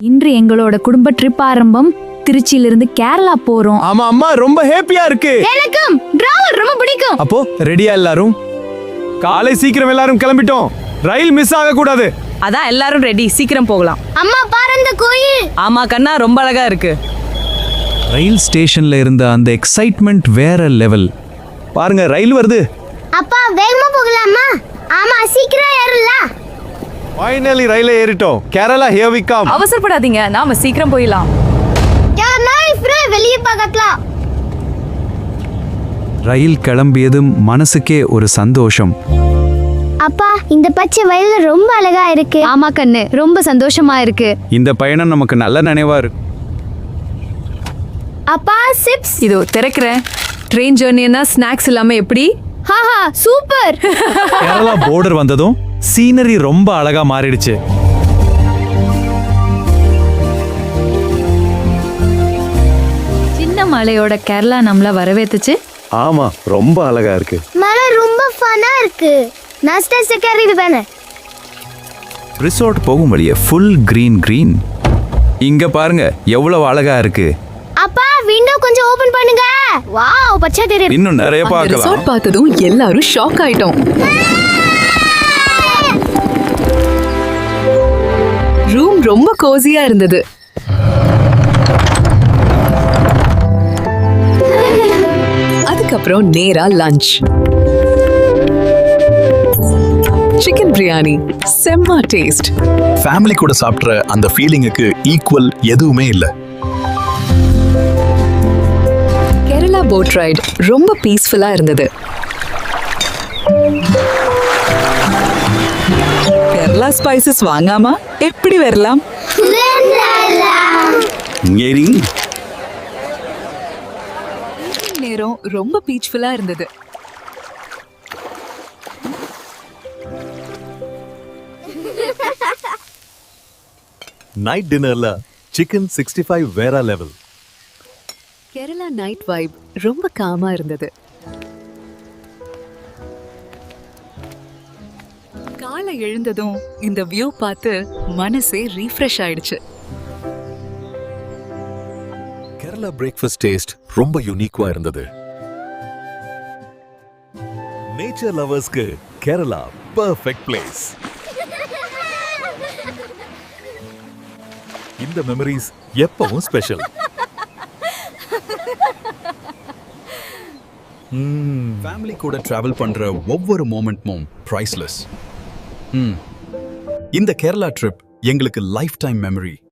இன்று எங்களோட குடும்ப ட்ரிப் ஆரம்பம். திருச்சியிலிருந்து கேரளா போறோம். ஆமா அம்மா ரொம்ப ஹேப்பியா இருக்கு. எனக்கும் டிராவல் ரொம்ப பிடிக்கும். அப்போ ரெடியா எல்லாரும்? காலை சீக்கிரம் எல்லாரும் கிளம்பிட்டோம். ரயில் மிஸ் ஆக கூடாது. அதான் எல்லாரும் ரெடி, சீக்கிரம் போகலாம். அம்மா பாரு அந்த கோயில். ஆமா கண்ணா, ரொம்ப அழகா இருக்கு. ரயில் ஸ்டேஷன்ல இருந்த அந்த எக்ஸைட்மெண்ட் வேற லெவல். பாருங்க ரயில் வருது. அப்பா வேகமா போகலாமா? ஆமா சீக்கிரம் ஏறலாம். ஃபைனலி ரயில ஏறிட்டோம். Kerala here we come. அவசரப்படாதீங்க, நாம சீக்கிரம் போயிடலாம். வெளியே பார்க்கலாம். ரயில் கிளம்பியதும் மனசுக்கே ஒரு சந்தோஷம். அப்பா இந்த பச்சை வயல்ல ரொம்ப அழகா இருக்கு. ஆமா கண்ணு, ரொம்ப சந்தோஷமா இருக்கு. இந்த பயணம் நமக்கு நல்ல நினைவா இருக்கு. அப்பா சிப்ஸ் இதோ திறக்கிறேன். ட்ரெயின் ஜர்னினா ஸ்நாக்ஸ் இல்லாம எப்படி? ஹாஹா சூப்பர். கேரளா border வந்ததும் சீனரி ரொம்ப அழகா மாறிடுச்சு. சின்ன மலையோட கேரளா நம்மள வரவேத்துச்சு. ஆமா ரொம்ப அழகா இருக்கு. மலை ரொம்ப ஃபனா இருக்கு. நான் ஸ்டேஜ் கேறிடுவேன். ரிசார்ட் போகும் வழியே ஃபுல் கிரீன். இங்க பாருங்க எவ்வளவு அழகா இருக்கு. அப்பா விண்டோ கொஞ்சம் ஓபன் பண்ணுங்க. வாவ் பச்சை தெரியுது. இன்னும் நிறைய பார்க்கலாம். ரிசார்ட் பார்த்ததும் எல்லாரும் ஷாக் ஆயிட்டோம். ரூம் ரொம்ப கோசியா இருந்தது. அதுக்கப்புறம் நேரா லஞ்ச். சிக்கன் பிரியாணி செம்ம டேஸ்ட். ஃபேமிலி கூட சாப்பிட்ற அந்த ஃபீலிங்குக்கு ஈக்குவல் எதுவுமே இல்லை. கேரளா போட் ரைட் ரொம்ப பீஸ்ஃபுல்லா இருந்தது. கேரளா ஸ்பைசஸ் வாங்காம எப்படி வரலாம்? நேரம் ரொம்ப பீஸ்ஃபுல்லா இருந்தது. நைட் டின்னர்ல சிக்கன் 65 வேற லெவல். கேரளா நைட் வைப் ரொம்ப காமா இருந்தது. காலை எழுந்ததும் இந்த வியூ பார்த்து மனசே ரீஃப்ரெஷ் ஆயிடுச்சு. கேரளா பிரேக்ஃபாஸ்ட் டேஸ்ட் ரொம்ப யூனிக்வா இருந்தது. நேச்சர் லவர்ஸ்க்கு கேரளா பெர்ஃபெக்ட் பிளேஸ். இந்த மெமரிஸ் எப்பவும் ஸ்பெஷல். ஃபேமிலி கூட டிராவல் பண்ற ஒவ்வொரு மொமெண்ட்டும் பிரைஸ்லெஸ். இந்த கேரளா ட்ரிப் எங்களுக்கு லைஃப் டைம் மெமரி.